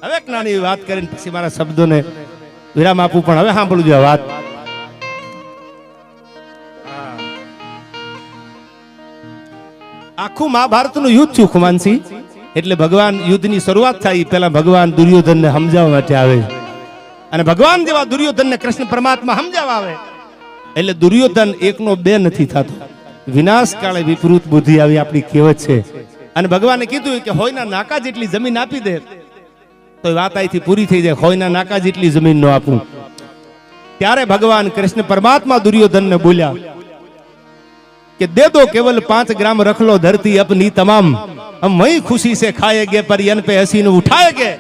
હવે એક નાની વાત કરીને પછી મારા શબ્દોને વિરામ આપું, પણ હવે સાંભળવું જોઈએ વાત. આખું મહાભારતનું યુદ્ધ થયું ખુમાનસિંહ. એટલે ભગવાન યુદ્ધની શરૂઆત થાય પહેલા ભગવાન દુર્યોધનને સમજાવવા માટે આવે, અને ભગવાન જેવા દુર્યોધનને કૃષ્ણ પરમાત્મા સમજાવવા આવે. એટલે દુર્યોધન એકનો બે નથી થતો. વિનાશ કાળે વિપરીત બુદ્ધિ આવી આપણી કહેવત છે. અને ભગવાને કીધું કે હોયના નાકા જેટલી જમીન આપી દે તો વાત અહીંથી પૂરી થઈ જાય. હોયના નાકા જેટલી જમીન નો આપું. ત્યારે ભગવાન કૃષ્ણ પરમાત્મા દુર્યોધનને બોલ્યા कि दे दो केवल 5 ग्राम रख लो धरती अपनी तमाम, हम वही खुशी से खाएंगे पर यन पे हसीन उठाएंगे.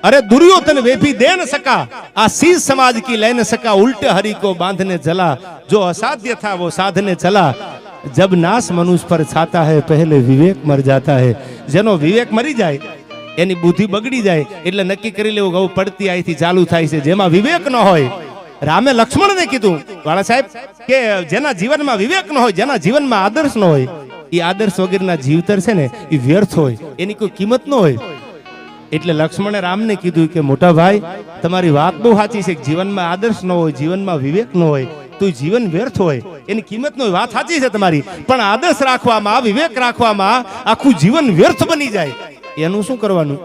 अरे दुर्योधन वे भी दे न सका, आशीष समाज की ले न सका, उल्टे हरि को बांधने चला, जो असाध्य था वो साधने चला. जब नाश मनुष्य पर छाता है पहले विवेक मर जाता है. जेनो विवेक मरी जाए एनी बुद्धि बगड़ी जाए એટલે નક્કી કરી લેવું ગૌ પડતી અહીંથી ચાલુ થાય છે. જેમાં વિવેક ન હોય, રામે લક્ષ્મણને કીધું વાળા સાહેબ કે જેના જીવનમાં વિવેક ન હોય, જેના જીવનમાં આદર્શ ન હોય, એ આદર્શ વગરના જીવતર છે ને એ વ્યર્થ હોય, એની કોઈ કિંમત ન હોય. એટલે લક્ષ્મણે રામને કીધું કે મોટા ભાઈ તમારી વાત બહુ સાચી છે, જીવનમાં આદર્શ ન હોય, જીવનમાં વિવેક ન હોય તો જીવન વ્યર્થ હોય, એની કિંમત ન હોય. વાત સાચી છે તમારી, પણ આદર્શ રાખવામાં, વિવેક રાખવામાં આખું જીવન વ્યર્થ બની જાય, એનું શું કરવાનું?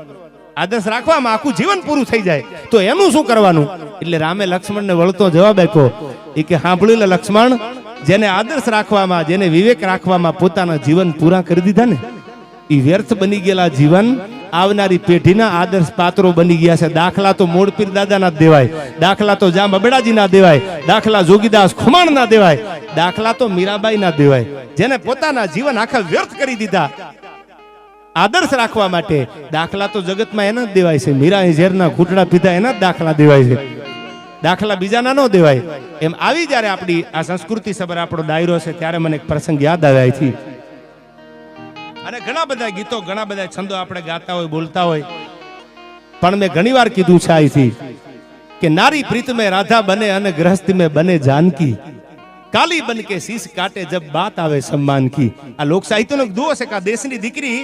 આદર્શ રાખવામાં આખું જીવન પૂરું થઈ જાય તો એનું શું કરવાનું? એટલે રામે લક્ષ્મણને વળતો જવાબ આપ્યો એ કે સાંભળી લે લક્ષ્મણ, જેને આદર્શ રાખવામાં, જેને વિવેક રાખવામાં પોતાના જીવન પૂરા કરી દીધા ને એ વ્યર્થ બની ગયેલા જીવન આવનારી પેઢીના આદર્શ પાત્રો બની ગયા છે. દાખલા તો મોડપીર દાદાના જ દેવાય, દાખલા તો જામ અબડાજી ના દેવાય, દાખલા જોગીદાસ ખુમાણ ના દેવાય, દાખલા તો મીરાબાઈ ના દેવાય, જેને પોતાના જીવન આખા વ્યર્થ કરી દીધા આદર્શ રાખવા માટે. દાખલા તો જગતમાં એના જ દેવાય છે. મીરાએ ઝેરના ઘૂંટડા પીધા એના જ દાખલા દેવાય છે, દાખલા બીજાના ન દેવાય. એમ આવી જ્યારે આપણી આ સંસ્કૃતિ સભર આપણો ડાયરો છે ત્યારે મને એક પ્રસંગ યાદ આવ્યા અહીંથી. અને ઘણા બધા ગીતો, ઘણા બધા છંદો આપણે ગાતા હોય, બોલતા હોય, પણ મેં ઘણી વાર કીધું છે અહીંથી કે નારી પ્રીત में राधा बने અને गृहस्थी में बने जानकी, काली बन के शीश काटे जब बात आवे सम्मान की. આ લોક સાહિત્યનો દુઓ છે કે દેશની દીકરી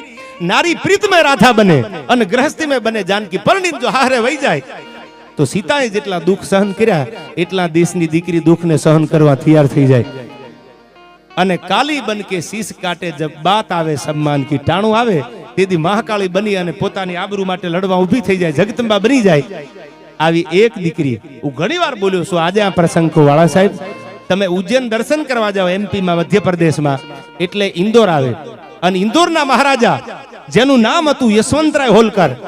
નારી પ્રીત में राधा बने અને गृहस्थी में बने जानकी. પરણિત જો હારે વહી જાય તો સીતાએ જેટલા દુઃખ સહન કર્યા એટલા દેશની દીકરી દુઃખને સહન કરવા તૈયાર થઈ જાય. અને કાલી બન કે શીશ કાટે જબ બાત આવે सम्मान की, ટાણું આવે તેથી મહાકાળી બની અને પોતાની આબરૂ માટે લડવા ઊભી થઈ જાય, જગદંબા બની જાય. આવી એક દીકરી હું ઘણીવાર બોલ્યો છું. આજે આ પ્રસંગ કો વાળા સાહેબ તમે ઉજ્જૈન દર્શન કરવા જાઓ એમપી માં, મધ્યપ્રદેશમાં, એટલે ઇન્દોર આવે અને ઇન્દોરના મહારાજા જેનું નામ હતું યશવંતરાય હોલકર,